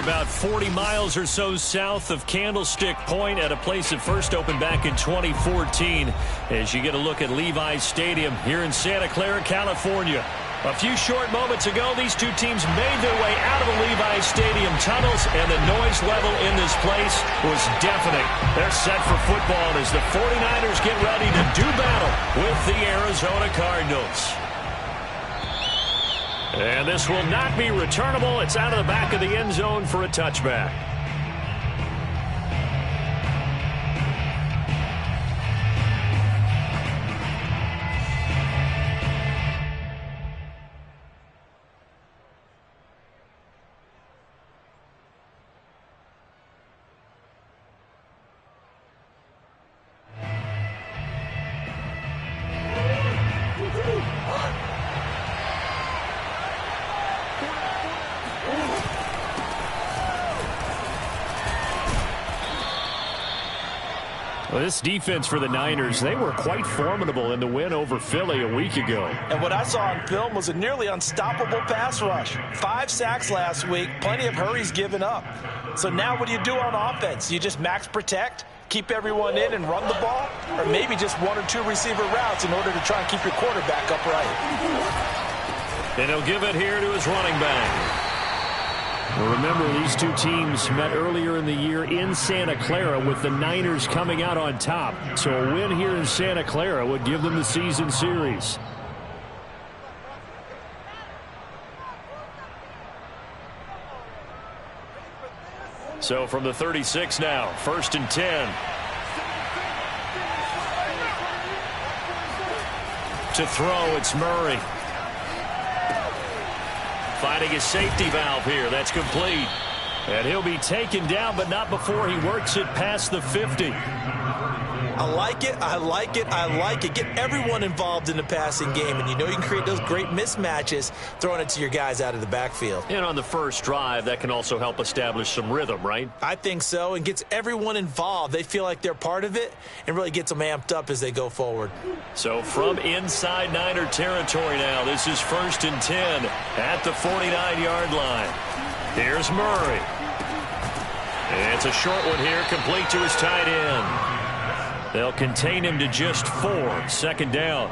about 40 miles or so south of Candlestick Point at a place that first opened back in 2014 as you get a look at Levi's Stadium here in Santa Clara, California. A few short moments ago, these two teams made their way out of the Levi's Stadium tunnels, and the noise level in this place was deafening. They're set for football as the 49ers get ready to do battle with the Arizona Cardinals. And this will not be returnable. It's out of the back of the end zone for a touchback. Well, this defense for the Niners, they were quite formidable in the win over Philly a week ago. And what I saw on film was a nearly unstoppable pass rush. 5 sacks last week, plenty of hurries given up. So now what do you do on offense? You just max protect, keep everyone in and run the ball? Or maybe just 1 or 2 receiver routes in order to try and keep your quarterback upright? And he'll give it here to his running back. Well, remember, these two teams met earlier in the year in Santa Clara with the Niners coming out on top. So a win here in Santa Clara would give them the season series. So from the 36 now, 1st and 10. To throw, it's Murray. Finding his safety valve here. That's complete. And he'll be taken down, but not before he works it past the 50. I like it. I like it. I like it. Get everyone involved in the passing game, and you know you can create those great mismatches throwing it to your guys out of the backfield. And on the first drive, that can also help establish some rhythm, right? I think so, and gets everyone involved. They feel like they're part of it and really gets them amped up as they go forward. So from inside Niner territory now, this is 1st and 10 at the 49-yard line. Here's Murray. And it's a short one here, complete to his tight end. They'll contain him to just 4. 2nd down.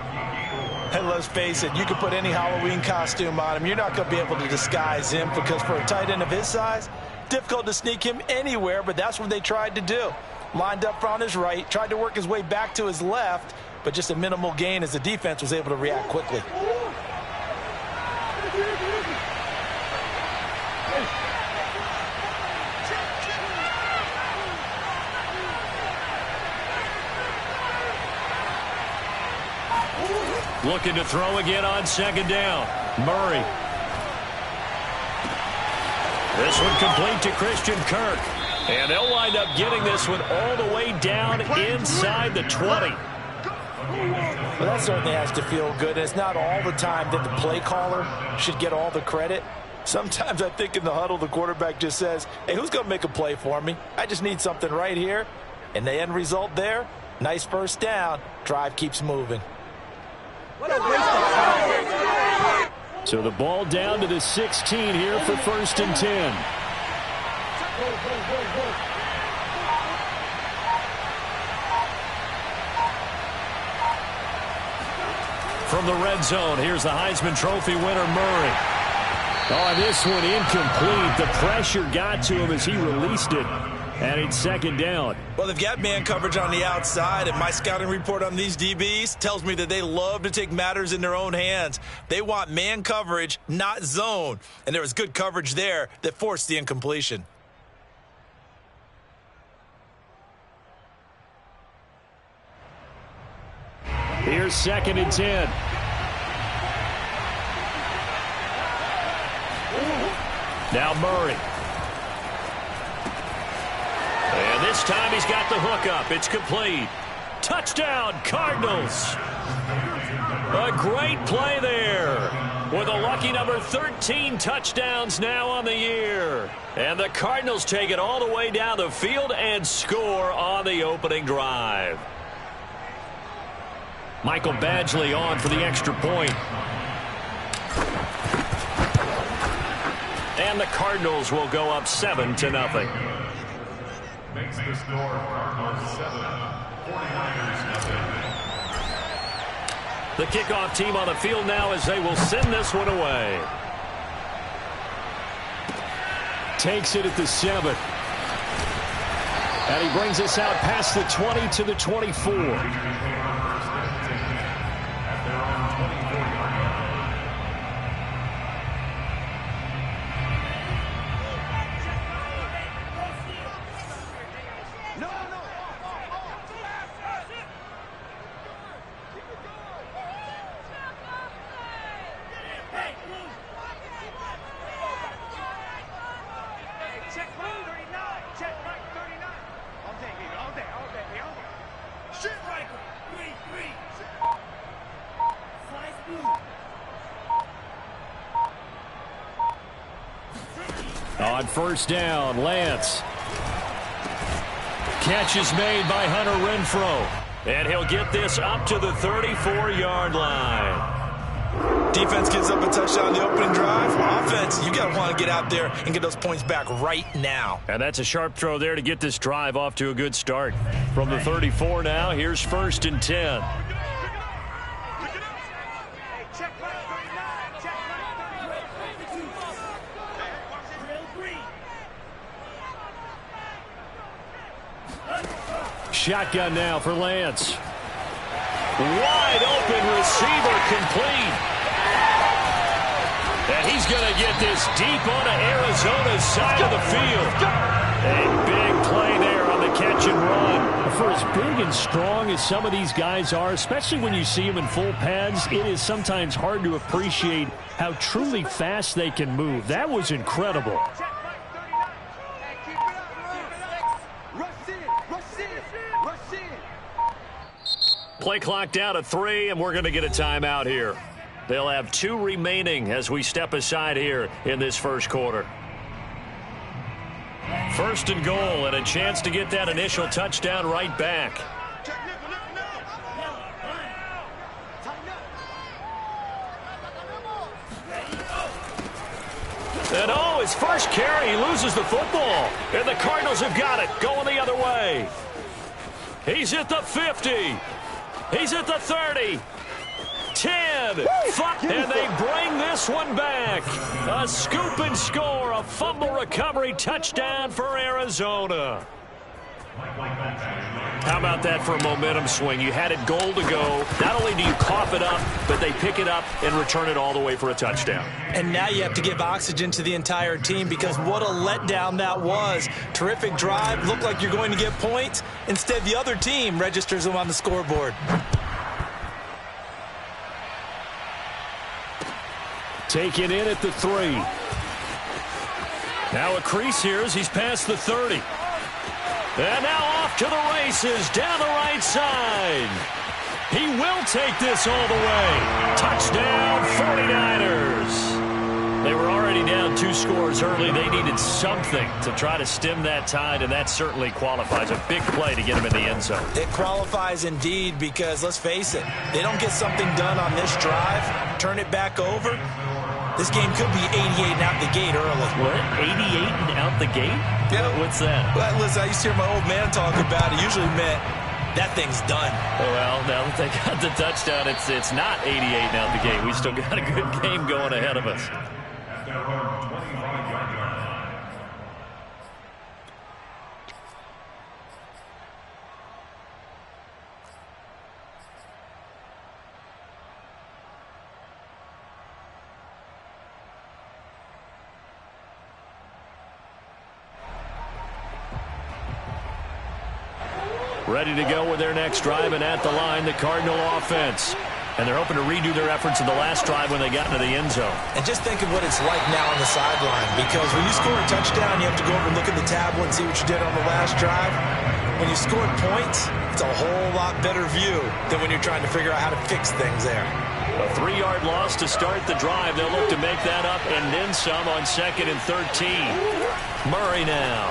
And let's face it, you can put any Halloween costume on him. You're not going to be able to disguise him because for a tight end of his size, difficult to sneak him anywhere, but that's what they tried to do. Lined up on his right, tried to work his way back to his left, but just a minimal gain as the defense was able to react quickly. Looking to throw again on 2nd down. Murray. This one complete to Christian Kirk. And they'll wind up getting this one all the way down inside the 20. Well, that certainly has to feel good. It's not all the time that the play caller should get all the credit. Sometimes I think in the huddle, the quarterback just says, hey, who's going to make a play for me? I just need something right here. And the end result there, nice 1st down. Drive keeps moving. So the ball down to the 16 here for 1st and 10. From the red zone, here's the Heisman Trophy winner, Murray. Oh, this one incomplete. The pressure got to him as he released it. And it's 2nd down. Well, they've got man coverage on the outside, and my scouting report on these DBs tells me that they love to take matters in their own hands. They want man coverage, not zone. And there was good coverage there that forced the incompletion. Here's 2nd and 10. Now Murray. And this time he's got the hook up. It's complete. Touchdown, Cardinals. A great play there. With a lucky number 13 touchdowns now on the year. And the Cardinals take it all the way down the field and score on the opening drive. Michael Badgley on for the extra point. and the Cardinals will go up 7-0. Makes the score Cardinals 7, 49ers nothing. The kickoff team on the field now as they will send this one away. Takes it at the 7. And he brings us out past the 20 to the 24. On first down, Lance. Catch is made by Hunter Renfrow. And he'll get this up to the 34-yard line. Defense gives up a touchdown on the opening drive. Offense, you got to want to get out there and get those points back right now. And that's a sharp throw there to get this drive off to a good start. From the 34 now, here's 1st and 10. Shotgun now for Lance. Wide open receiver complete. And he's going to get this deep onto Arizona's side of the field. A big play there on the catch and run. For as big and strong as some of these guys are, especially when you see them in full pads, it is sometimes hard to appreciate how truly fast they can move. That was incredible. Play clock down to 3, and we're going to get a timeout here. They'll have 2 remaining as we step aside here in this first quarter. 1st and goal, and a chance to get that initial touchdown right back. And his first carry, he loses the football. And the Cardinals have got it, going the other way. He's at the 50. He's at the 30, 10, 5, and they bring this one back. A scoop and score, a fumble recovery touchdown for Arizona. How about that for a momentum swing? You had it goal to go. Not only do you cough it up, but they pick it up and return it all the way for a touchdown. And now you have to give oxygen to the entire team because what a letdown that was. Terrific drive. Looked like you're going to get points. Instead, the other team registers them on the scoreboard. Taken in at the 3. Now a crease here as he's past the 30. And now off to the races down the right side. He will take this all the way. Touchdown 49ers. They were already down 2 scores early. They needed something to try to stem that tide, and that certainly qualifies. A big play to get him in the end zone. It qualifies indeed because, let's face it, they don't get something done on this drive, turn it back over, this game could be 88 and out the gate early. What? 88 and out the gate? Yeah. What's that? Well, listen, I used to hear my old man talk about it. Usually meant that thing's done. Well, now that they got the touchdown, it's not 88 and out the gate. We still got a good game going ahead of us. Ready to go with their next drive, and at the line, the Cardinal offense. And they're hoping to redo their efforts in the last drive when they got into the end zone. And just think of what it's like now on the sideline, because when you score a touchdown, you have to go over and look at the tablet and see what you did on the last drive. When you scored points, it's a whole lot better view than when you're trying to figure out how to fix things there. A 3-yard loss to start the drive. They'll look to make that up and then some on 2nd and 13. Murray now.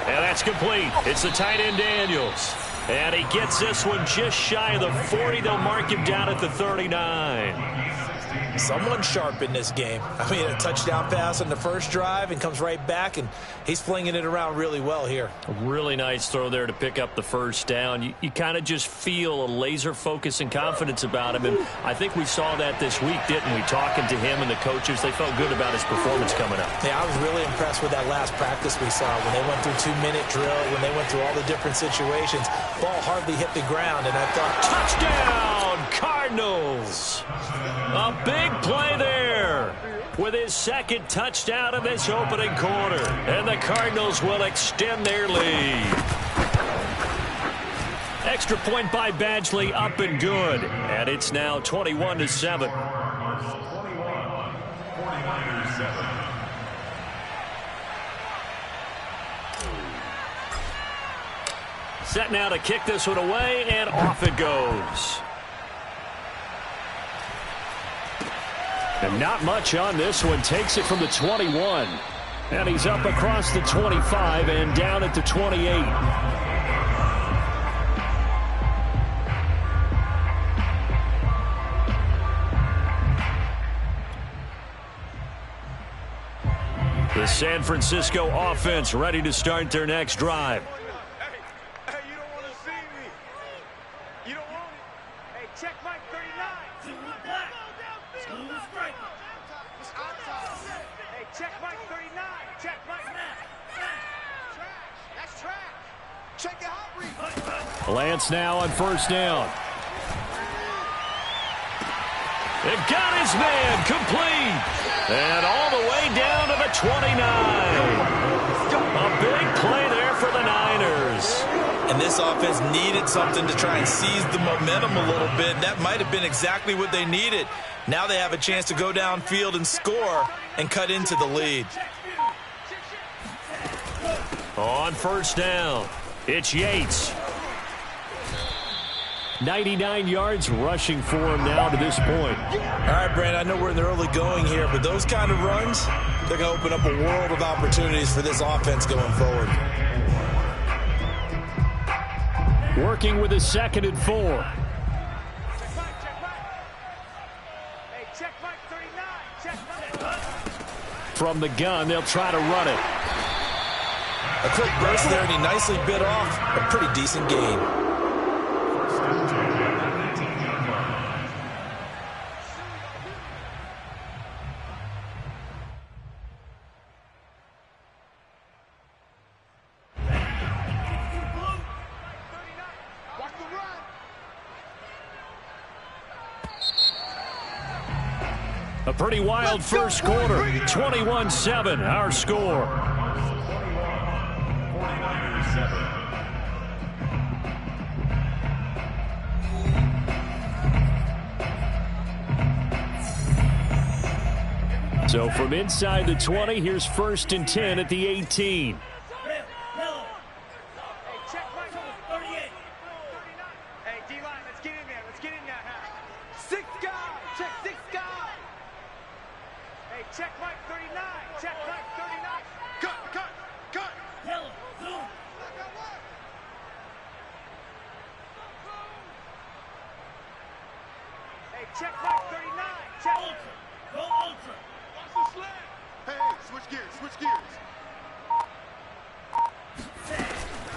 And that's complete. It's the tight end Daniels. And he gets this one just shy of the 40. They'll mark him down at the 39. Someone sharp in this game. I mean, a touchdown pass on the first drive and comes right back, and he's flinging it around really well here. A really nice throw there to pick up the first down. You kind of just feel a laser focus and confidence about him, and I think we saw that this week, didn't we? Talking to him and the coaches, they felt good about his performance coming up. Yeah, I was really impressed with that last practice we saw when they went through 2-minute drill, when they went through all the different situations. Ball hardly hit the ground, and I thought, touchdown, Cardinals! A big play there with his second touchdown of this opening quarter. And the Cardinals will extend their lead. Extra point by Badgley, up and good. And it's now 21-7. 49ers 7. Set now to kick this one away, and off it goes. And not much on this one. Takes it from the 21. And he's up across the 25 and down at the 28. The San Francisco offense ready to start their next drive. Hey, you don't want to see me. You don't want it. Hey, check Mike 39. Hey, check Mike 39. Check Mike. That's trash. Check it out, Reed. Lance now on first down. It got his man complete. And all the way down to the 29. A big play there for the Niners. and this offense needed something to try and seize the momentum a little bit. That might have been exactly what they needed. Now they have a chance to go downfield and score and cut into the lead. On first down, it's Yates. 99 yards rushing for him now to this point. All right, Brandon, I know we're in the early going here, but those kind of runs, they're going to open up a world of opportunities for this offense going forward. Working with a 2nd and 4. From the gun, they'll try to run it. A quick burst there, and he nicely bit off a pretty decent gain. A pretty wild first quarter. 21-7, our score. 49ers 7. So from inside the 20, here's 1st and 10 at the 18. Check Mike 39. Check Mike 39. Cut. Yellow, zoom. Hey, check Mike 39. Check. Ultra. Go ultra. Watch the slant. Hey, switch gears.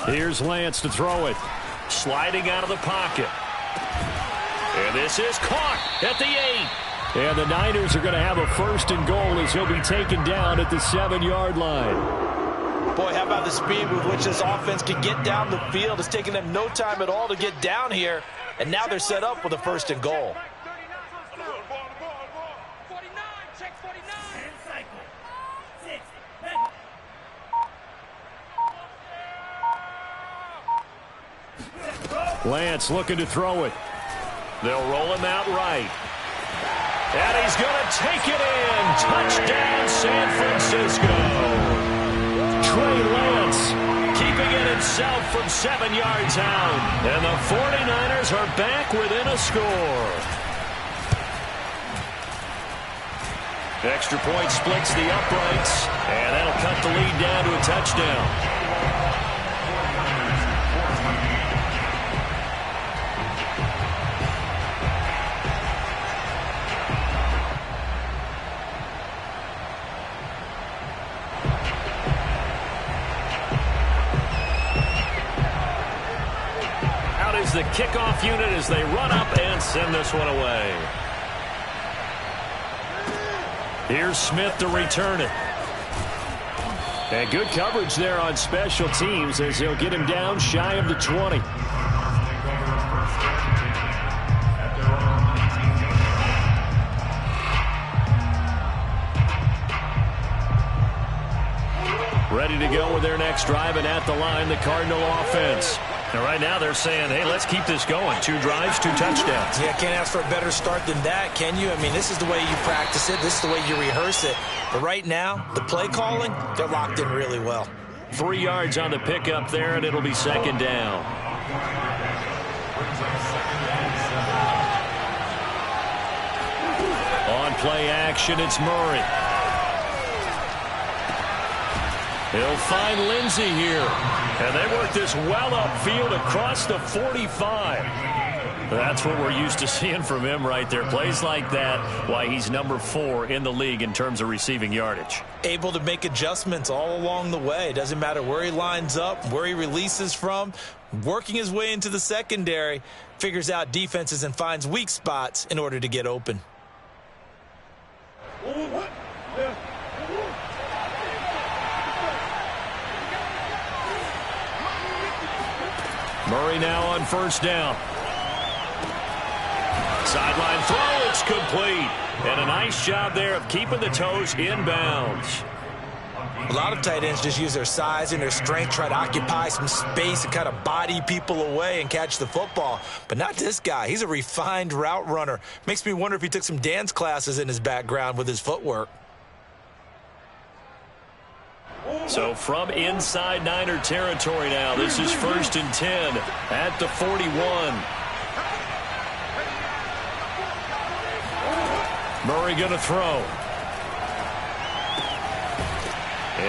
Here's Lance to throw it. Sliding out of the pocket. And this is caught at the 8. And the Niners are going to have a 1st and goal as he'll be taken down at the 7-yard line. Boy, how about the speed with which this offense can get down the field? It's taken them no time at all to get down here, and now they're set up with a 1st and goal. Lance looking to throw it. They'll roll him out right. And he's going to take it in. Touchdown, San Francisco. Trey Lance keeping it himself from 7 yards out. And the 49ers are back within a score. Extra point splits the uprights. And that'll cut the lead down to a touchdown. the kickoff unit as they run up and send this one away. Here's Smith to return it. And good coverage there on special teams as he'll get him down shy of the 20. Ready to go with their next drive, and at the line, the Cardinal offense. And right now they're saying, hey, let's keep this going. 2 drives, 2 touchdowns. Yeah, can't ask for a better start than that, can you? I mean, this is the way you practice it. This is the way you rehearse it. But right now, the play calling, they're locked in really well. 3 yards on the pickup there, and it'll be second down. On play action, it's Murray. He'll find Lindsey here. And they work this well upfield across the 45. That's what we're used to seeing from him right there. Plays like that, why he's number 4 in the league in terms of receiving yardage. Able to make adjustments all along the way. Doesn't matter where he lines up, where he releases from. Working his way into the secondary. Figures out defenses and finds weak spots in order to get open. Murray now on first down. Sideline throw, it's complete. And a nice job there of keeping the toes inbounds. A lot of tight ends just use their size and their strength, try to occupy some space and kind of body people away and catch the football. But not this guy. He's a refined route runner. Makes me wonder if he took some dance classes in his background with his footwork. So from inside Niner territory now, this is 1st and 10 at the 41. Murray going to throw.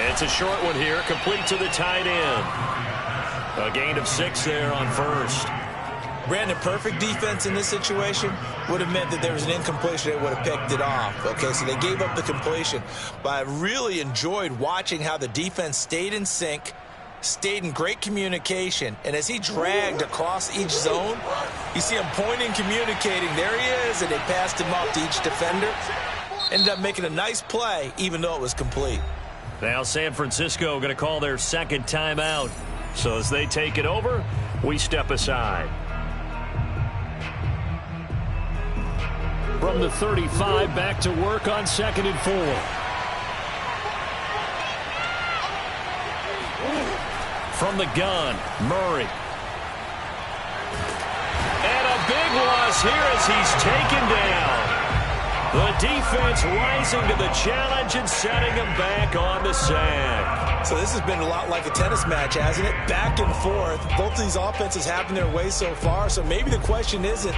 It's a short one here, complete to the tight end. A gain of 6 there on first. Brandon, perfect defense in this situation would have meant that there was an incompletion that would have picked it off. Okay, so they gave up the completion. But I really enjoyed watching how the defense stayed in sync, stayed in great communication, and as he dragged across each zone, you see him pointing, communicating. There he is, and they passed him off to each defender. Ended up making a nice play, even though it was complete. Now San Francisco going to call their second timeout. So as they take it over, we step aside. From the 35, back to work on 2nd and 4. From the gun, Murray. And a big loss here as he's taken down. The defense rising to the challenge and setting him back on the sack. So this has been a lot like a tennis match, hasn't it? Back and forth. Both of these offenses having their way so far. So maybe the question isn't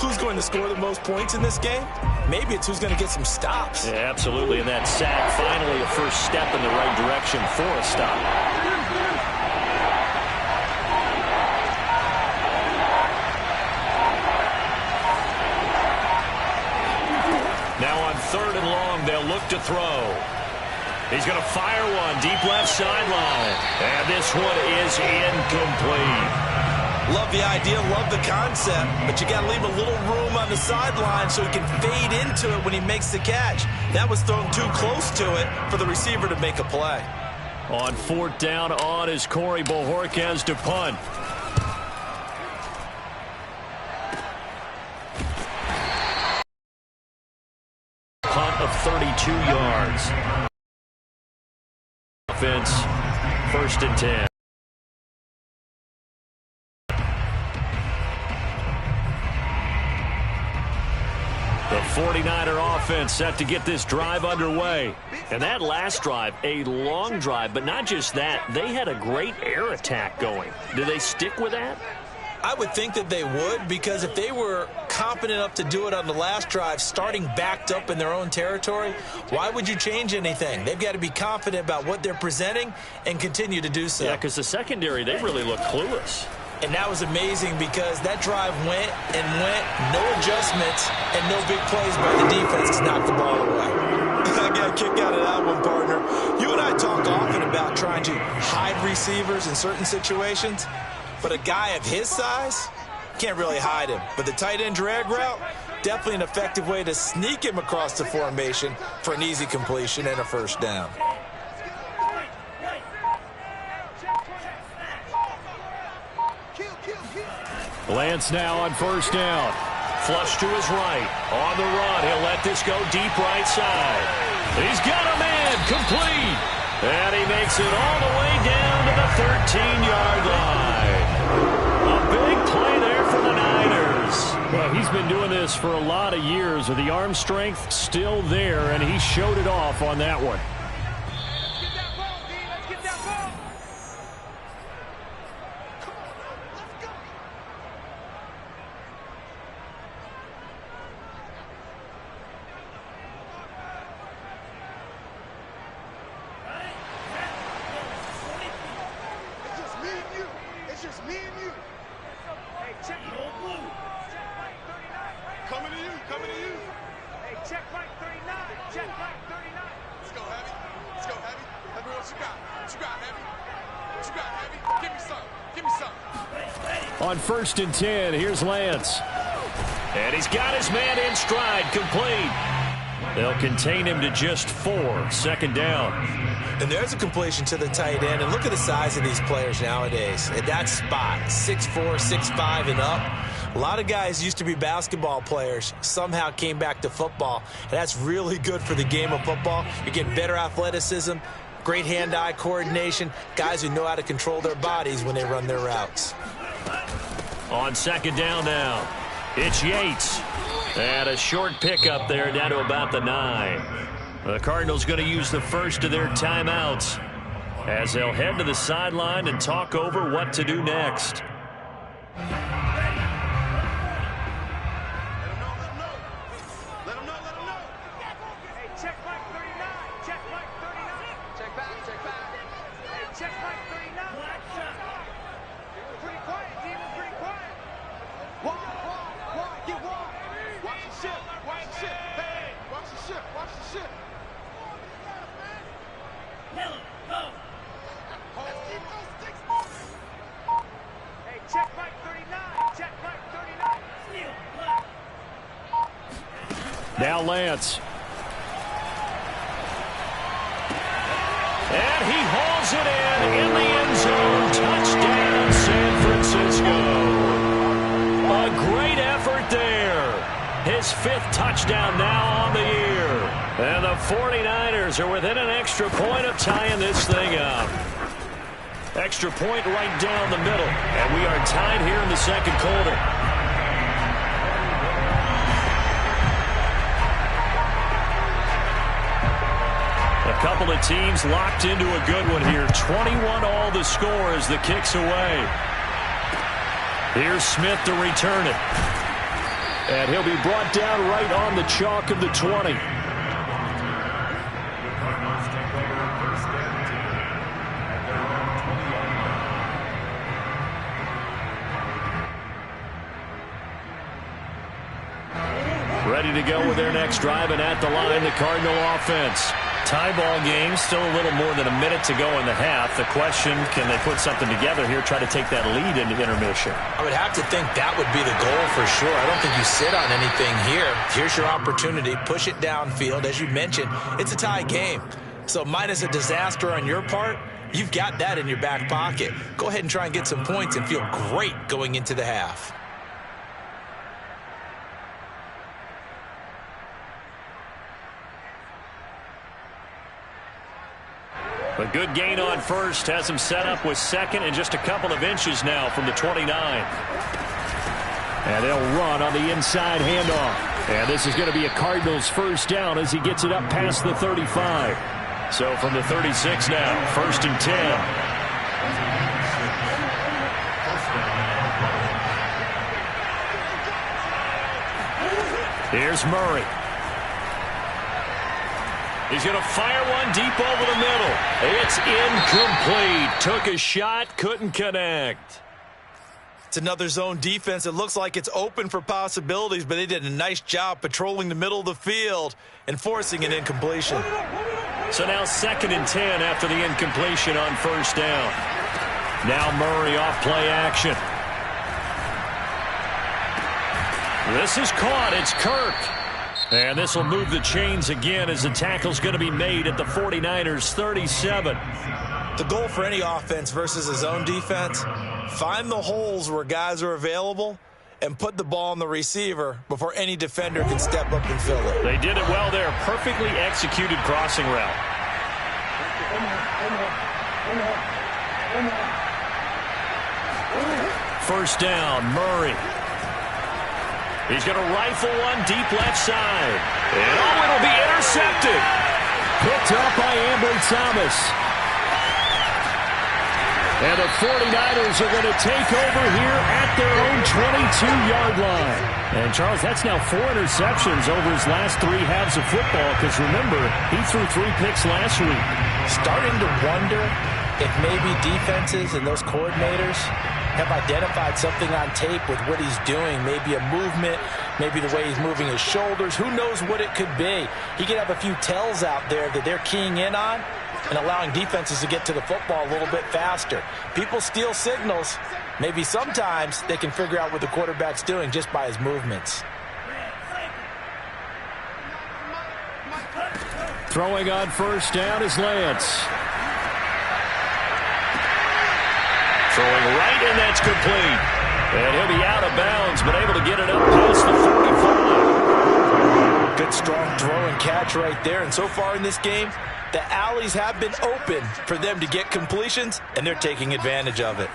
who's going to score the most points in this game. Maybe it's who's going to get some stops. Yeah, absolutely. And that sack, finally a first step in the right direction for a stop. Now on 3rd and long, they'll look to throw. He's going to fire one deep left sideline. And this one is incomplete. Love the idea, love the concept, but you got to leave a little room on the sideline so he can fade into it when he makes the catch. That was thrown too close to it for the receiver to make a play. On 4th down on is Corey Bojorquez to punt. Punt of 32 yards. Offense, 1st and 10. The 49er offense set to get this drive underway. And that last drive, a long drive, but not just that. They had a great air attack going. Do they stick with that? I would think that they would, because if they were competent enough to do it on the last drive, starting backed up in their own territory, why would you change anything? They've got to be confident about what they're presenting and continue to do so. Yeah, because the secondary, they really look clueless. And that was amazing because that drive went and went, no adjustments, and no big plays by the defense to knock the ball away. I got a kick out of that one, partner. You and I talk often about trying to hide receivers in certain situations, but a guy of his size, can't really hide him. But the tight end drag route, definitely an effective way to sneak him across the formation for an easy completion and a first down. Lance now on first down. Flush to his right. On the run. He'll let this go deep right side. He's got a man. Complete. And he makes it all the way down to the 13-yard line. A big play there for the Niners. Well, he's been doing this for a lot of years with the arm strength still there, and he showed it off on that one. On 1st and 10, here's Lance. And he's got his man in stride, complete. They'll contain him to just 4, 2nd down. And there's a completion to the tight end. And look at the size of these players nowadays. At that spot, 6'4", 6'5", and up. A lot of guys used to be basketball players, somehow came back to football. And that's really good for the game of football. You're getting better athleticism, great hand-eye coordination, guys who know how to control their bodies when they run their routes. On 2nd down now, it's Yates. And a short pickup there down to about the 9. The Cardinals going to use the first of their timeouts as they'll head to the sideline and talk over what to do next. Now Lance. And he hauls it in the end zone. Touchdown, San Francisco. A great effort there. His 5th touchdown now on the year. And the 49ers are within an extra point of tying this thing up. Extra point right down the middle. And we are tied here in the 2nd quarter. A couple of teams locked into a good one here. 21 all the score as the kick's away. Here's Smith to return it. And he'll be brought down right on the chalk of the 20. Ready to go with their next drive, and at the line, the Cardinal offense. Tie ball game, still a little more than a minute to go in the half. The question, can they put something together here, try to take that lead into intermission? I would have to think that would be the goal for sure. I don't think you sit on anything here. Here's your opportunity. Push it downfield. As you mentioned, it's a tie game. So minus a disaster on your part, you've got that in your back pocket. Go ahead and try and get some points and feel great going into the half. A good gain on first has him set up with 2nd and just a couple of inches now from the 29. And they'll run on the inside handoff. And this is going to be a Cardinals first down as he gets it up past the 35. So from the 36 now, 1st and 10. Here's Murray. He's going to fire one deep over the middle. It's incomplete. Took a shot, couldn't connect. It's another zone defense. It looks like it's open for possibilities, but they did a nice job patrolling the middle of the field and forcing an incompletion. So now 2nd and 10 after the incompletion on first down. Now Murray off play action. This is caught. It's Kirk. And this will move the chains again as the tackle's going to be made at the 49ers 37. The goal for any offense versus his own defense, find the holes where guys are available and put the ball on the receiver before any defender can step up and fill it. They did it well there. Perfectly executed crossing route. First down, Murray. He's going to rifle one deep left side. And it'll be intercepted. Picked up by Ambry Thomas. And the 49ers are going to take over here at their own 22-yard line. And, Charles, that's now 4 interceptions over his last 3 halves of football because, remember, he threw 3 picks last week. Starting to wonder if maybe defenses and those coordinators have identified something on tape with what he's doing. Maybe a movement, maybe the way he's moving his shoulders. Who knows what it could be? He could have a few tells out there that they're keying in on and allowing defenses to get to the football a little bit faster. People steal signals. Maybe sometimes they can figure out what the quarterback's doing just by his movements. Throwing on first down is Lance. Throwing right, and that's complete. And he'll be out of bounds, but able to get it up past the 45. Good, strong throw and catch right there. And so far in this game, the alleys have been open for them to get completions, and they're taking advantage of it.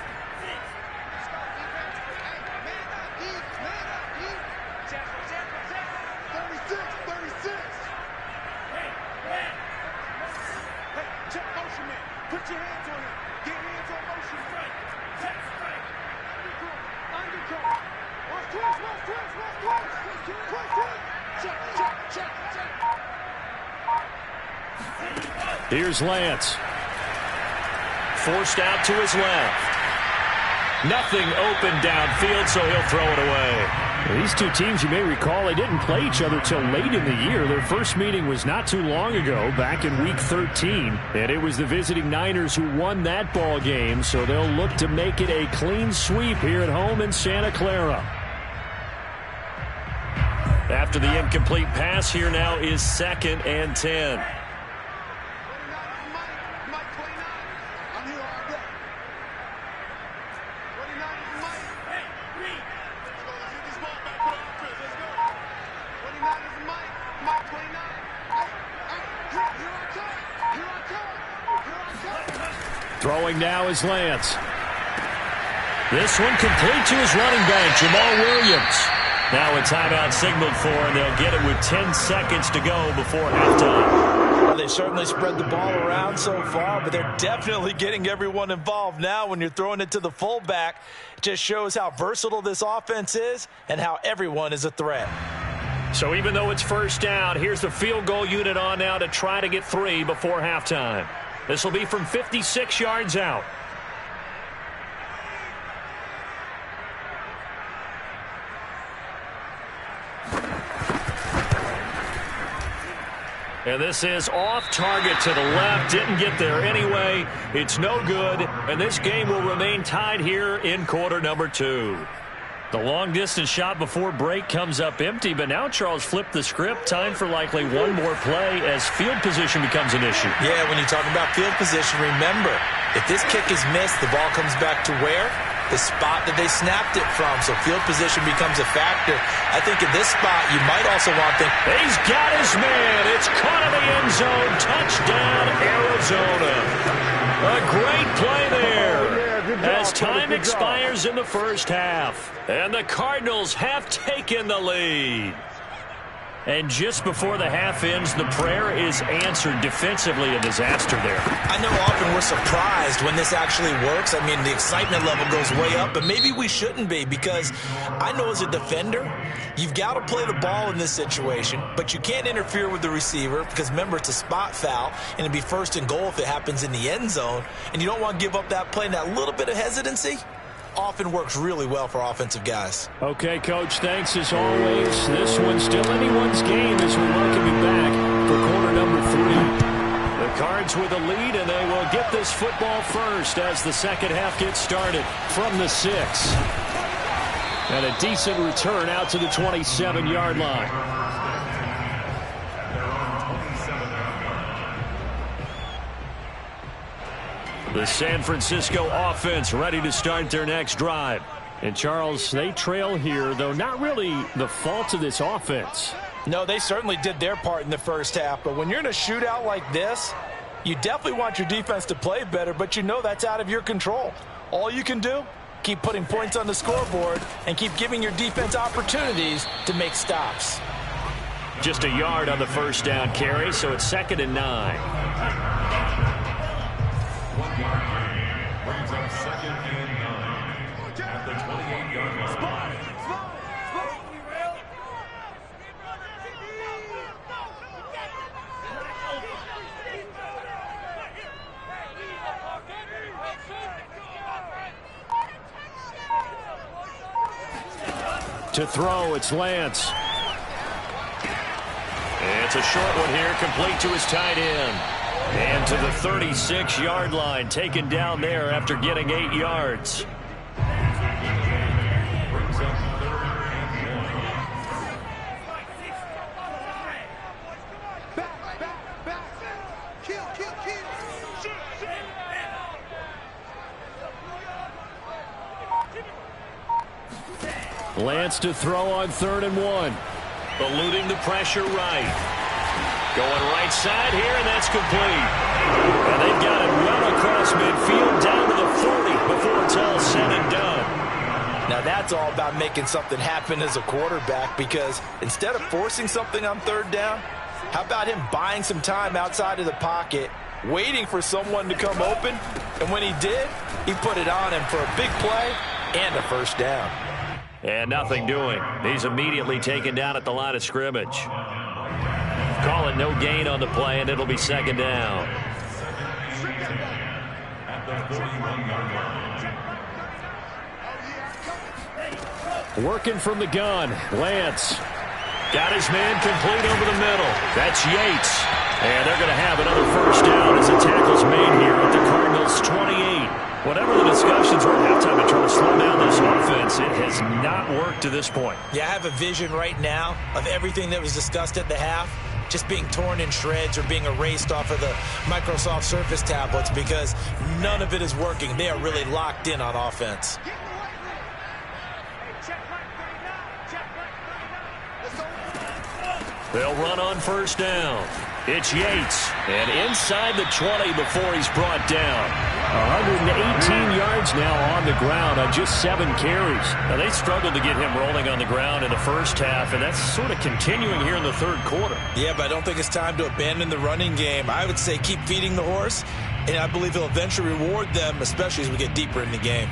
Here's Lance. Forced out to his left. Nothing open downfield, so he'll throw it away. These two teams, you may recall, they didn't play each other till late in the year. Their first meeting was not too long ago, back in Week 13. And it was the visiting Niners who won that ball game, so they'll look to make it a clean sweep here at home in Santa Clara. After the incomplete pass, here now is 2nd and 10. Throwing now is Lance. This one complete to his running back, Jamal Williams. Now a timeout signaled for, and they'll get it with 10 seconds to go before halftime. Well, they certainly spread the ball around so far, but they're definitely getting everyone involved now when you're throwing it to the fullback. It just shows how versatile this offense is and how everyone is a threat. So even though it's first down, here's the field goal unit on now to try to get 3 before halftime. This will be from 56 yards out. And this is off target to the left. Didn't get there anyway. It's no good. And this game will remain tied here in quarter number 2. The long-distance shot before break comes up empty, but now Charles flipped the script. Time for likely one more play as field position becomes an issue. Yeah, when you talk about field position, remember, if this kick is missed, the ball comes back to where? The spot that they snapped it from, so field position becomes a factor. I think in this spot, you might also want to... He's got his man. It's caught in the end zone. Touchdown, Arizona. A great play there. As time expires in the first half. And the Cardinals have taken the lead. And just before the half ends, the prayer is answered defensively. A disaster there. I know often we're surprised when this actually works. I mean, the excitement level goes way up, but maybe we shouldn't be, because I know as a defender, you've got to play the ball in this situation, but you can't interfere with the receiver because, remember, it's a spot foul, and it'd be 1st and goal if it happens in the end zone, and you don't want to give up that play, and that little bit of hesitancy often works really well for offensive guys. Okay, Coach, thanks as always. This one's still anyone's game as we welcome you back for quarter number 3. The Cards with a lead, and they will get this football first as the second half gets started from the 6. And a decent return out to the 27-yard line. The San Francisco offense ready to start their next drive. And, Charles, they trail here, though not really the fault of this offense. No, they certainly did their part in the first half. But when you're in a shootout like this, you definitely want your defense to play better, but you know that's out of your control. All you can do, keep putting points on the scoreboard and keep giving your defense opportunities to make stops. Just a yard on the first down carry, so it's 2nd and 9. Brings up 2nd and 9 at the 28-yard line. To throw, it's Lance. It's a short one here, complete to his tight end. And to the 36-yard line, taken down there after getting 8 yards. Brings up 3rd and 1. Lance to throw on 3rd and 1. Eluding the pressure right. Going right side here, and that's complete. And they've got it well across midfield down to the 40 before it's all said and done. Now that's all about making something happen as a quarterback, because instead of forcing something on 3rd down, how about him buying some time outside of the pocket, waiting for someone to come open, and when he did, he put it on him for a big play and a first down. And nothing doing. He's immediately taken down at the line of scrimmage. Call it no gain on the play, and it'll be 2nd down. At the 41-yard line. Working from the gun, Lance. Got his man complete over the middle. That's Yates. And they're going to have another first down as the tackle's made here at the Cardinals' 28. Whatever the discussions were at halftime to try to slow down this offense, it has not worked to this point. Yeah, I have a vision right now of everything that was discussed at the half just being torn in shreds or being erased off of the Microsoft Surface tablets, because none of it is working. They are really locked in on offense. They'll run on first down. It's Yates, and inside the 20 before he's brought down. 118 yards now on the ground on just 7 carries. Now, they struggled to get him rolling on the ground in the first half, and that's sort of continuing here in the 3rd quarter. Yeah, but I don't think it's time to abandon the running game. I would say keep feeding the horse, and I believe he'll eventually reward them, especially as we get deeper in the game.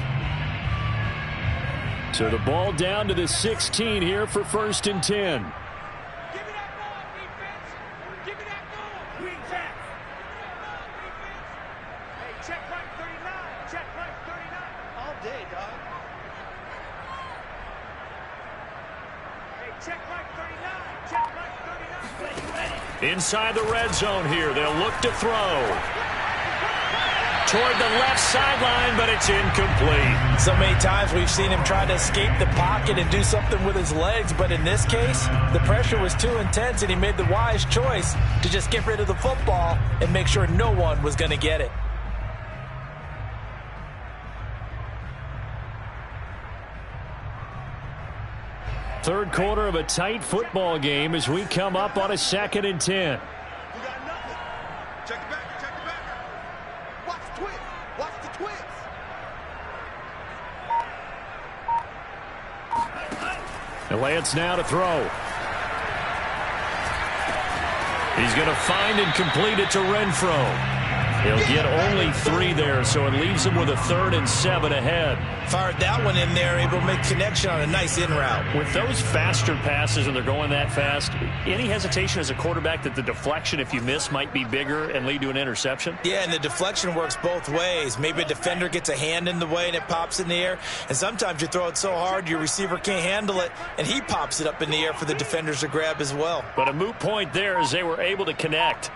So the ball down to the 16 here for 1st and 10. Inside the red zone here, they'll look to throw. Toward the left sideline, but it's incomplete. So many times we've seen him try to escape the pocket and do something with his legs, but in this case, the pressure was too intense, and he made the wise choice to just get rid of the football and make sure no one was going to get it. Third quarter of a tight football game as we come up on a 2nd and 10. You got nothing. Check it back. Check it back. Watch the twist. Watch the twist. And Lance now to throw. He's going to find and complete it to Renfro. He'll get only 3 there, so it leaves him with a 3rd and 7 ahead. Fired that one in there, able to make connection on a nice in route. With those faster passes and they're going that fast, any hesitation as a quarterback that the deflection, if you miss, might be bigger and lead to an interception? Yeah, and the deflection works both ways. Maybe a defender gets a hand in the way and it pops in the air, and sometimes you throw it so hard your receiver can't handle it, and he pops it up in the air for the defenders to grab as well. But a moot point there as they were able to connect.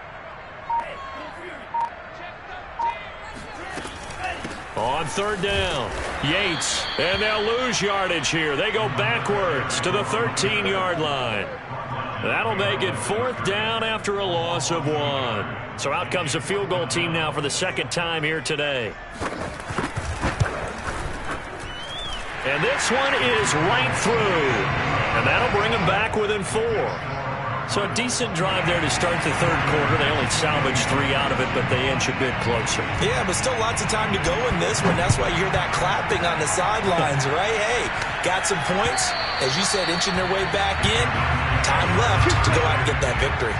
On third down, Yates, and they'll lose yardage here. They go backwards to the 13-yard line. That'll make it fourth down after a loss of 1. So out comes the field goal team now for the second time here today. And this one is right through. And that'll bring them back within 4. So a decent drive there to start the third quarter. They only salvaged 3 out of it, but they inch a bit closer. Yeah, but still lots of time to go in this one. That's why you hear that clapping on the sidelines, right? Hey, got some points. As you said, inching their way back in. Time left to go out and get that victory.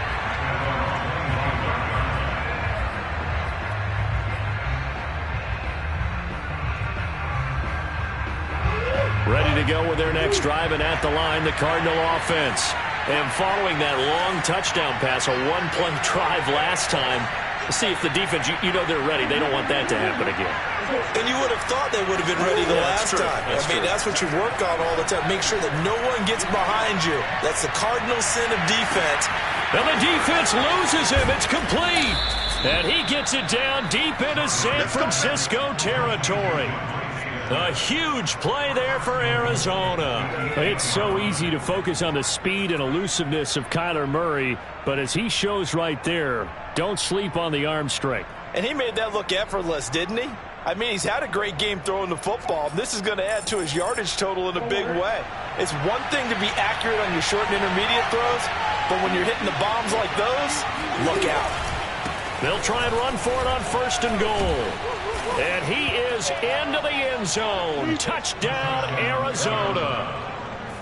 Ready to go with their next drive, and at the line, the Cardinal offense. And following that long touchdown pass, a one-play drive last time, see if the defense, you know they're ready. They don't want that to happen again. And you would have thought they would have been ready the last time. That's what you work on all the time. Make sure that no one gets behind you. That's the cardinal sin of defense. And the defense loses him. It's complete. And he gets it down deep into San Francisco territory. A huge play there for Arizona. It's so easy to focus on the speed and elusiveness of Kyler Murray, but as he shows right there, don't sleep on the arm strength. And he made that look effortless, didn't he? I mean, he's had a great game throwing the football. This is going to add to his yardage total in a big way. It's one thing to be accurate on your short and intermediate throws, but when you're hitting the bombs like those, look out. They'll try and run for it on first and goal. And he is into the end zone. Touchdown, Arizona.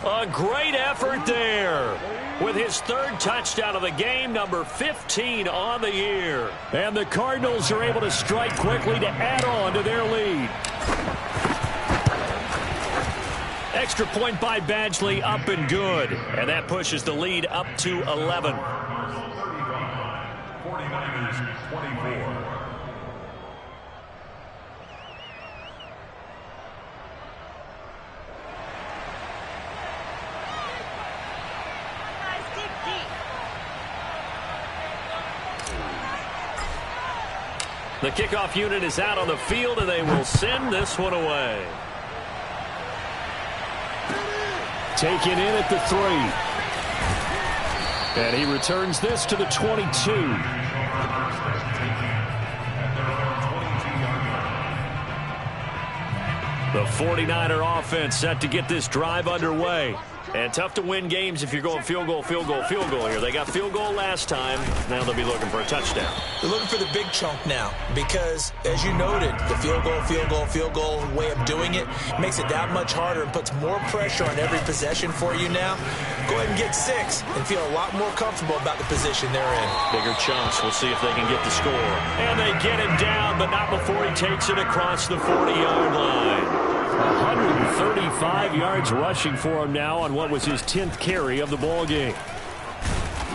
A great effort there with his third touchdown of the game, number 15 on the year. And the Cardinals are able to strike quickly to add on to their lead. Extra point by Badgley, up and good. And that pushes the lead up to 11. 49ers 24. The kickoff unit is out on the field, and they will send this one away. Taken in at the 3. And he returns this to the 22. The 49er offense set to get this drive underway. And tough to win games if you're going field goal here. They got field goal last time. Now they'll be looking for a touchdown. They're looking for the big chunk now because, as you noted, the field goal way of doing it makes it that much harder and puts more pressure on every possession for you now. Go ahead and get 6 and feel a lot more comfortable about the position they're in. Bigger chunks. We'll see if they can get the score. And they get him down, but not before he takes it across the 40-yard line. 135 yards rushing for him now on what was his 10th carry of the ball game.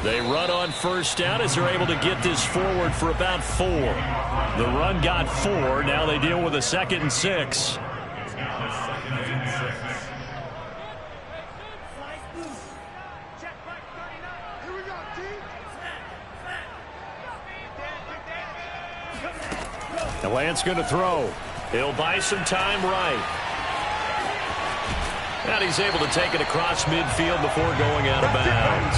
They run on first down as they're able to get this forward for about 4. The run got 4. Now they deal with a 2nd and 6. The Lance going to throw. He'll buy some time right. And he's able to take it across midfield before going out of bounds.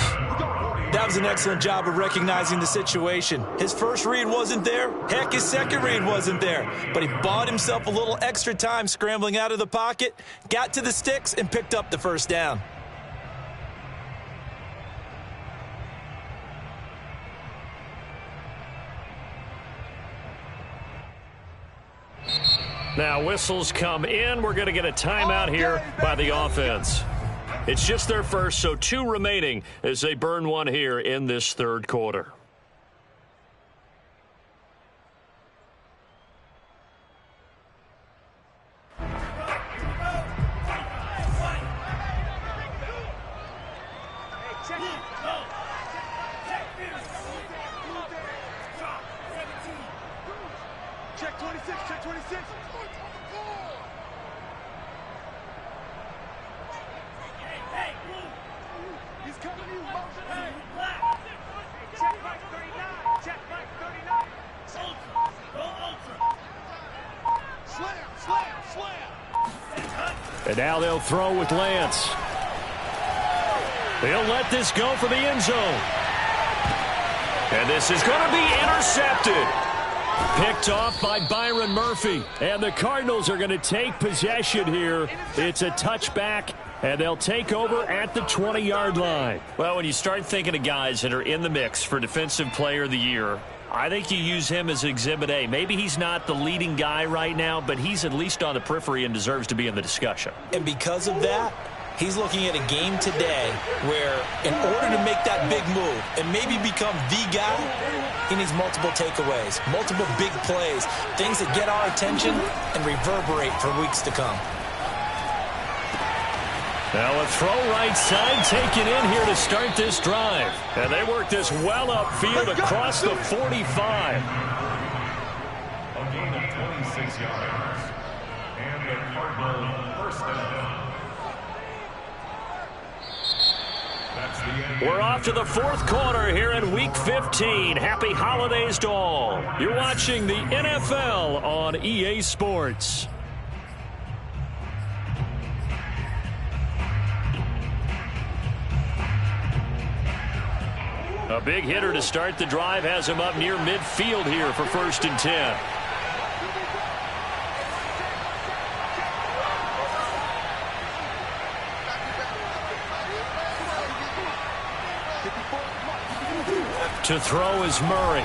That was an excellent job of recognizing the situation. His first read wasn't there. Heck, his second read wasn't there. But he bought himself a little extra time scrambling out of the pocket, got to the sticks, and picked up the first down. Now whistles come in. We're going to get a timeout here by the offense. It's just their first, so 2 remaining as they burn one here in this third quarter. Check 26, check 26. He's coming in. Check right And now they'll throw with Lance. They'll let this go for the end zone. And this is going to be intercepted. Picked off by Byron Murphy. And the Cardinals are going to take possession here. It's a touchback, and they'll take over at the 20-yard line. Well, when you start thinking of guys that are in the mix for Defensive Player of the Year, I think you use him as Exhibit A. Maybe he's not the leading guy right now, but he's at least on the periphery and deserves to be in the discussion. And because of that, he's looking at a game today where in order to make that big move and maybe become the guy, he needs multiple takeaways, multiple big plays, things that get our attention and reverberate for weeks to come. Now a throw right side taken in here to start this drive. And they work this well upfield across the 45. A gain of 26 yards. And the Cardinal first down. That's the end. We're off to the fourth quarter here in Week 15. Happy holidays to all. You're watching the NFL on EA Sports. A big hitter to start the drive has him up near midfield here for 1st and 10. To throw is Murray.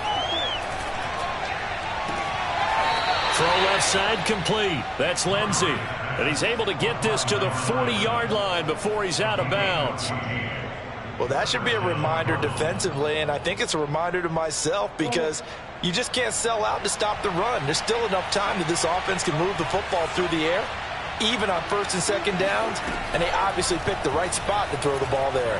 Throw left side complete. That's Lindsey. And he's able to get this to the 40-yard line before he's out of bounds. Well, that should be a reminder defensively, and I think it's a reminder to myself because you just can't sell out to stop the run. There's still enough time that this offense can move the football through the air, even on 1st and 2nd downs, and they obviously picked the right spot to throw the ball there.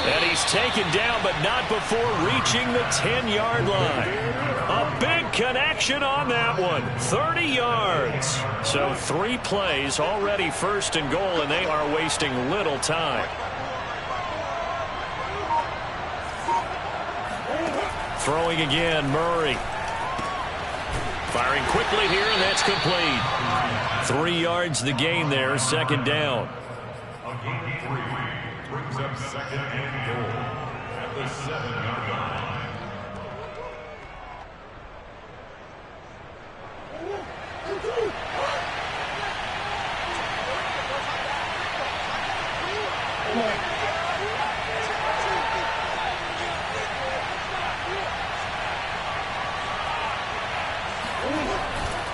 And he's taken down, but not before reaching the 10-yard line. A big connection on that one. 30 yards. So 3 plays, already 1st and goal, and they are wasting little time. Throwing again, Murray. Firing quickly here, and that's complete. 3 yards the gain there, 2nd down. A gain of 3 brings up 2nd and goal at the 7-yard line.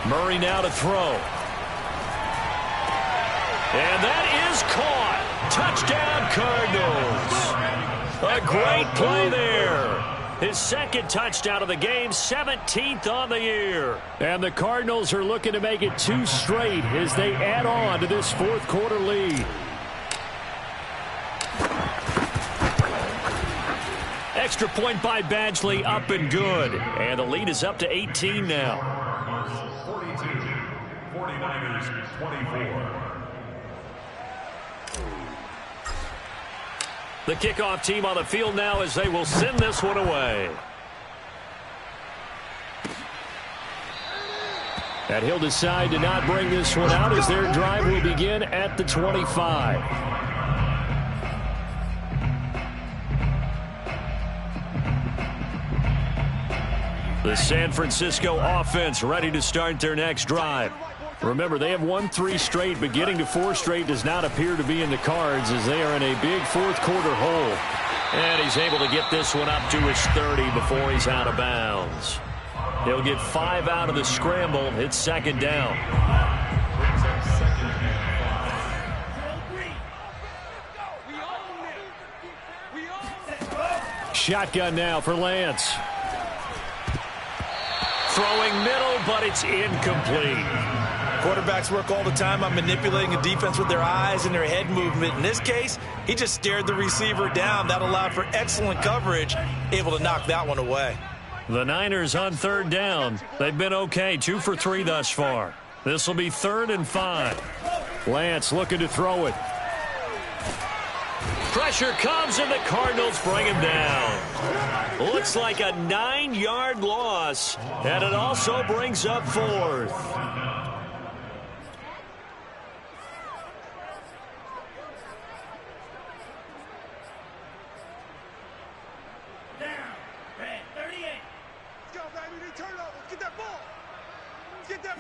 Murray now to throw. And that is caught. Touchdown, Cardinals. A great play there. His 2nd touchdown of the game, 17th on the year. And the Cardinals are looking to make it 2 straight as they add on to this 4th quarter lead. Extra point by Badgley, up and good. And the lead is up to 18 now. 42, 49ers 24. The kickoff team on the field now as they will send this one away. And he'll decide to not bring this one out as their drive will begin at the 25. The San Francisco offense ready to start their next drive. Remember, they have won 3 straight, but getting to 4 straight does not appear to be in the cards as they are in a big 4th quarter hole. And he's able to get this one up to his 30 before he's out of bounds. He'll get 5 out of the scramble. It's 2nd down. Shotgun now for Lance. Throwing middle, but it's incomplete. Quarterbacks work all the time on manipulating a defense with their eyes and their head movement. In this case, he just stared the receiver down. That allowed for excellent coverage, able to knock that one away. The Niners on 3rd down. They've been okay, 2 for 3 thus far. This will be 3rd and 5. Lance looking to throw it. Pressure comes, and the Cardinals bring him down. Looks like a 9-yard loss, and it also brings up 4th. Get that.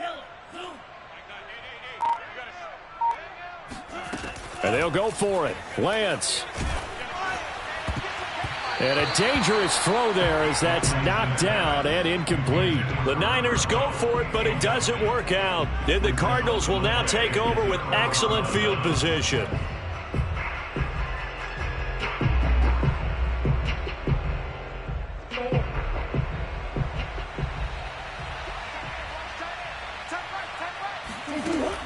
And they'll go for it. Lance. And a dangerous throw there as that's knocked down and incomplete. The Niners go for it, but it doesn't work out. And the Cardinals will now take over with excellent field position.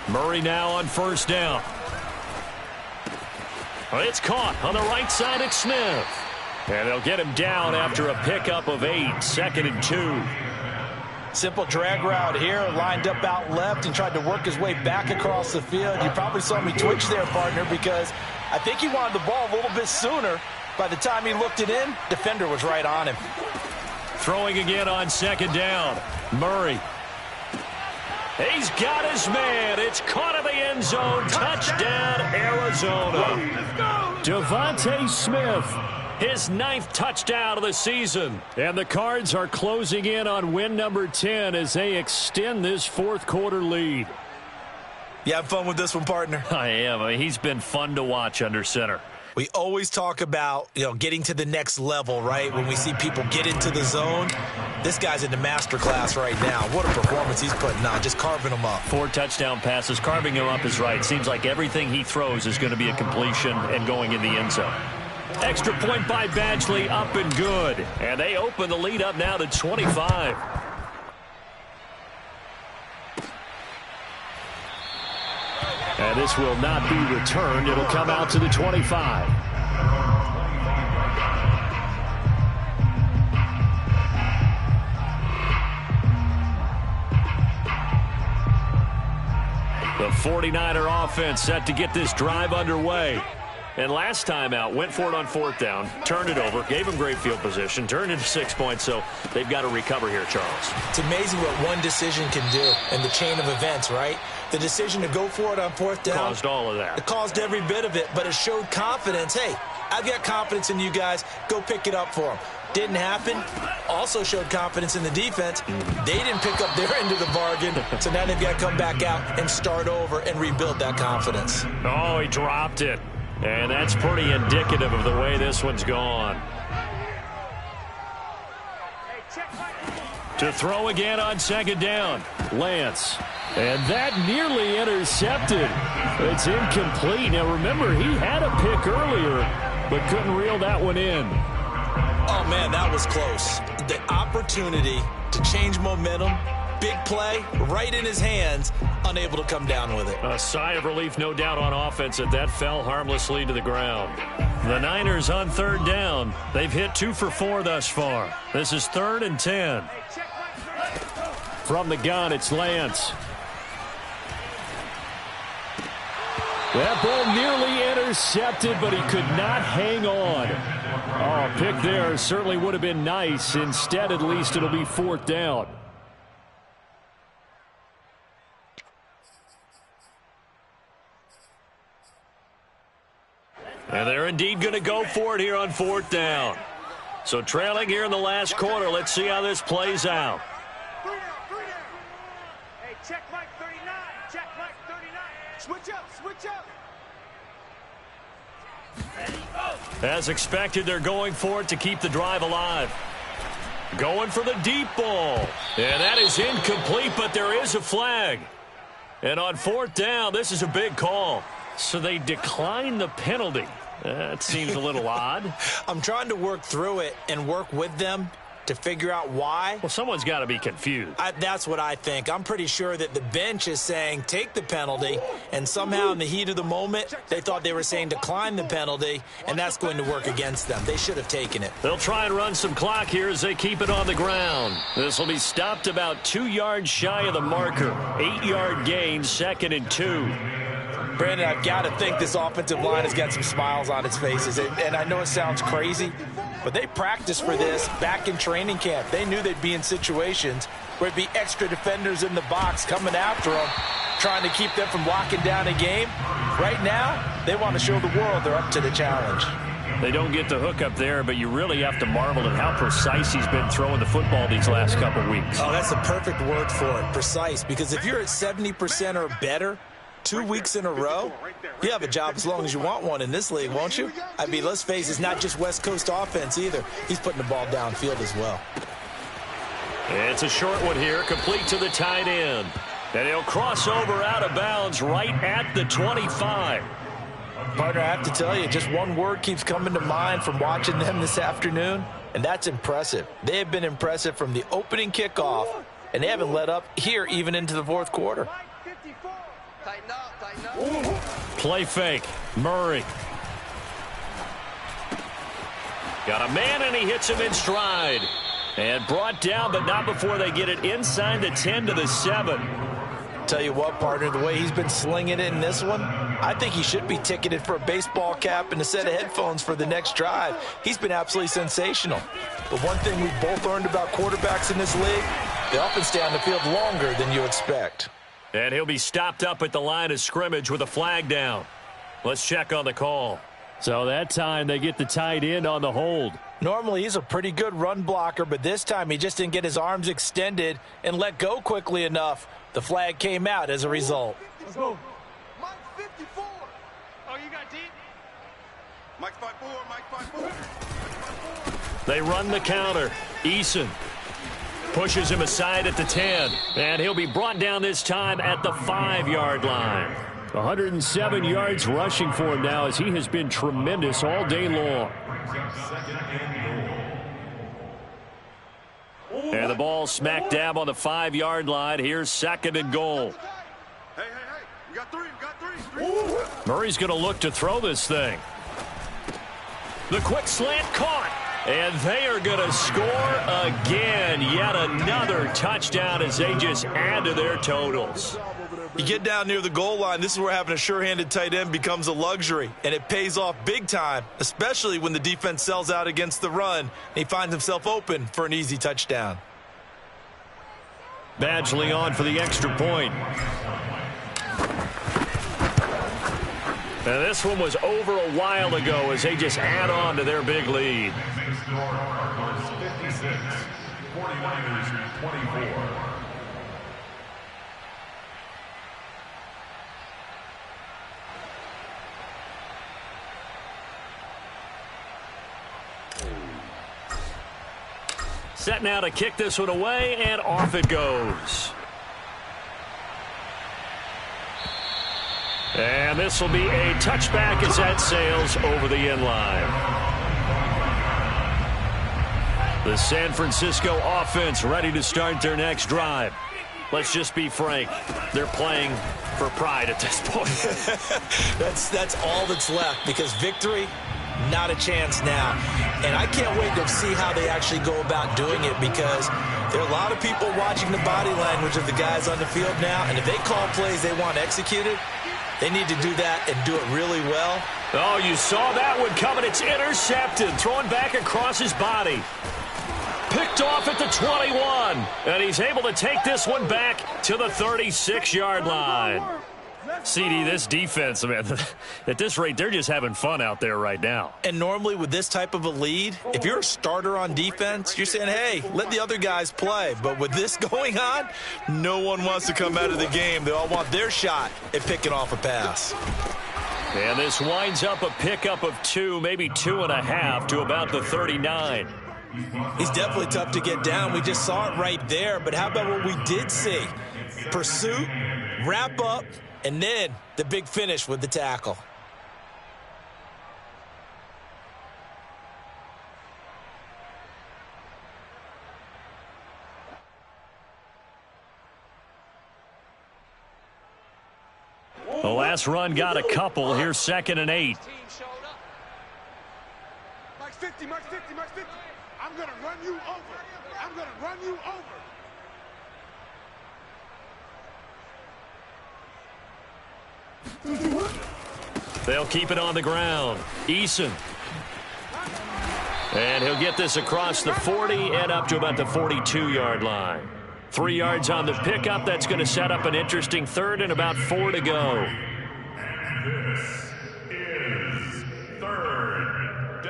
Murray now on first down. It's caught on the right side at Smith. And they'll get him down after a pickup of 8, 2nd and 2. Simple drag route here, lined up out left and tried to work his way back across the field. You probably saw me twitch there, partner, because I think he wanted the ball a little bit sooner. By the time he looked it in, defender was right on him. Throwing again on 2nd down. Murray. He's got his man. It's caught in the end zone. Touchdown, Arizona. Devontae Smith. His 9th touchdown of the season. And the Cards are closing in on win number 10 as they extend this fourth quarter lead. You have fun with this one, partner? I am. I mean, he's been fun to watch under center. We always talk about, getting to the next level, right? When we see people get into the zone, this guy's in the master class right now. What a performance he's putting on, just carving them up. 4 touchdown passes. Carving him up is right. Seems like everything he throws is going to be a completion and going in the end zone. Extra point by Badgley, up and good. And they open the lead up now to 25. And this will not be returned. It'll come out to the 25. The 49er offense set to get this drive underway. And last time out, went for it on 4th down, turned it over, gave him great field position, turned into 6 points, so they've got to recover here, Charles. It's amazing what one decision can do in the chain of events, right? The decision to go for it on 4th down. Caused all of that. It caused every bit of it, but it showed confidence. Hey, I've got confidence in you guys. Go pick it up for them. Didn't happen. Also showed confidence in the defense. They didn't pick up their end of the bargain, so now they've got to come back out and start over and rebuild that confidence. Oh, he dropped it. And that's pretty indicative of the way this one's gone. To throw again on 2nd down. Lance. And that nearly intercepted. It's incomplete. Now, remember, he had a pick earlier, but couldn't reel that one in. Oh, man, that was close. The opportunity to change momentum, big play, right in his hands, unable to come down with it. A sigh of relief, no doubt, on offense that fell harmlessly to the ground. The Niners on 3rd down. They've hit 2 for 4 thus far. This is 3rd and 10. From the gun, it's Lance. That ball nearly intercepted, but he could not hang on. Oh, pick there certainly would have been nice. Instead, at least, it'll be 4th down. And they're indeed going to go for it here on 4th down. So trailing here in the last quarter. Let's see how this plays out. 3 down. Hey, check Mike 39. Check Mike 39. Switch up. As expected, they're going for it to keep the drive alive. Going for the deep ball. And that is incomplete, but there is a flag. And on 4th down, this is a big call. So they decline the penalty. That seems a little odd. I'm trying to work through it and work with them to figure out why. Well, someone's got to be confused. That's what I think. I'm pretty sure that the bench is saying take the penalty, and somehow in the heat of the moment, they thought they were saying decline the penalty, and that's going to work against them. They should have taken it. They'll try and run some clock here as they keep it on the ground. This will be stopped about 2 yards shy of the marker. 8-yard gain, 2nd and 2. Brandon, I've got to think this offensive line has got some smiles on its faces. And I know it sounds crazy, but they practiced for this back in training camp. They knew they'd be in situations where it'd be extra defenders in the box coming after them, trying to keep them from locking down a game. Right now, they want to show the world they're up to the challenge. They don't get the hook up there, but you really have to marvel at how precise he's been throwing the football these last couple weeks. Oh, that's the perfect word for it, precise, because if you're at 70% or better 2 weeks in a row, you have a job as long as you want one in this league, won't you? I mean, let's face it, it's not just West Coast offense either. He's putting the ball downfield as well. It's a short one here, complete to the tight end. And he'll cross over out of bounds right at the 25. Partner, I have to tell you, just one word keeps coming to mind from watching them this afternoon, and that's impressive. They have been impressive from the opening kickoff, and they haven't let up here even into the fourth quarter. Tighten up, tighten up. Play fake. Murray. Got a man, and he hits him in stride. And brought down, but not before they get it inside the 10 to the 7. Tell you what, partner, the way he's been slinging it in this one, I think he should be ticketed for a baseball cap and a set of headphones for the next drive. He's been absolutely sensational. But one thing we've both learned about quarterbacks in this league, they often stay on the field longer than you expect. And he'll be stopped up at the line of scrimmage with a flag down. Let's check on the call. So that time they get the tight end on the hold. Normally he's a pretty good run blocker, but this time he just didn't get his arms extended and let go quickly enough. The flag came out as a result. Let's go. Mike 54. Oh, you got deep? Mike 54, Mike 54. They run the counter. Eason pushes him aside at the 10. And he'll be brought down this time at the 5-yard line. 107 yards rushing for him now as he has been tremendous all day long. And the ball smack dab on the 5-yard line. Here's 2nd and goal. Hey, we got three. Murray's going to look to throw this thing. The quick slant caught. And they are going to score again. Yet another touchdown as they just add to their totals. You get down near the goal line, this is where having a sure-handed tight end becomes a luxury, and it pays off big time, especially when the defense sells out against the run, and he finds himself open for an easy touchdown. Badgley on for the extra point. And this one was over a while ago as they just add on to their big lead. 56, 49ers 24. Set now to kick this one away, and off it goes. And this will be a touchback as that sails over the end line. The San Francisco offense ready to start their next drive. Let's just be frank. They're playing for pride at this point. That's all that's left, because victory, not a chance now. And I can't wait to see how they actually go about doing it, because there are a lot of people watching the body language of the guys on the field now, and if they call plays they want executed, they need to do that and do it really well. Oh, you saw that one coming. It's intercepted, thrown back across his body. Picked off at the 21, and he's able to take this one back to the 36-yard line. CD, this defense, man, at this rate, they're just having fun out there right now. And normally with this type of a lead, if you're a starter on defense, you're saying, hey, let the other guys play. But with this going on, no one wants to come out of the game. They all want their shot at picking off a pass. And this winds up a pickup of 2, maybe 2.5 to about the 39. He's definitely tough to get down. We just saw it right there. But how about what we did see? Pursuit, wrap up, and then the big finish with the tackle. The last run got a couple. Here's 2nd and 8. Mike 50, Mike 50, Mike 50. I'm going to run you over. I'm going to run you over. They'll keep it on the ground. Eason. And he'll get this across the 40 and up to about the 42-yard line. 3 yards on the pickup. That's going to set up an interesting 3rd and about 4 to go. This is 3rd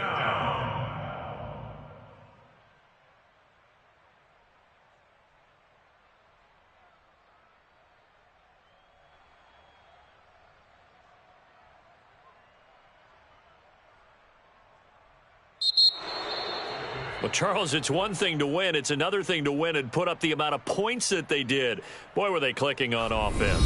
Well, Charles, it's one thing to win. It's another thing to win and put up the amount of points that they did. Boy, were they clicking on offense.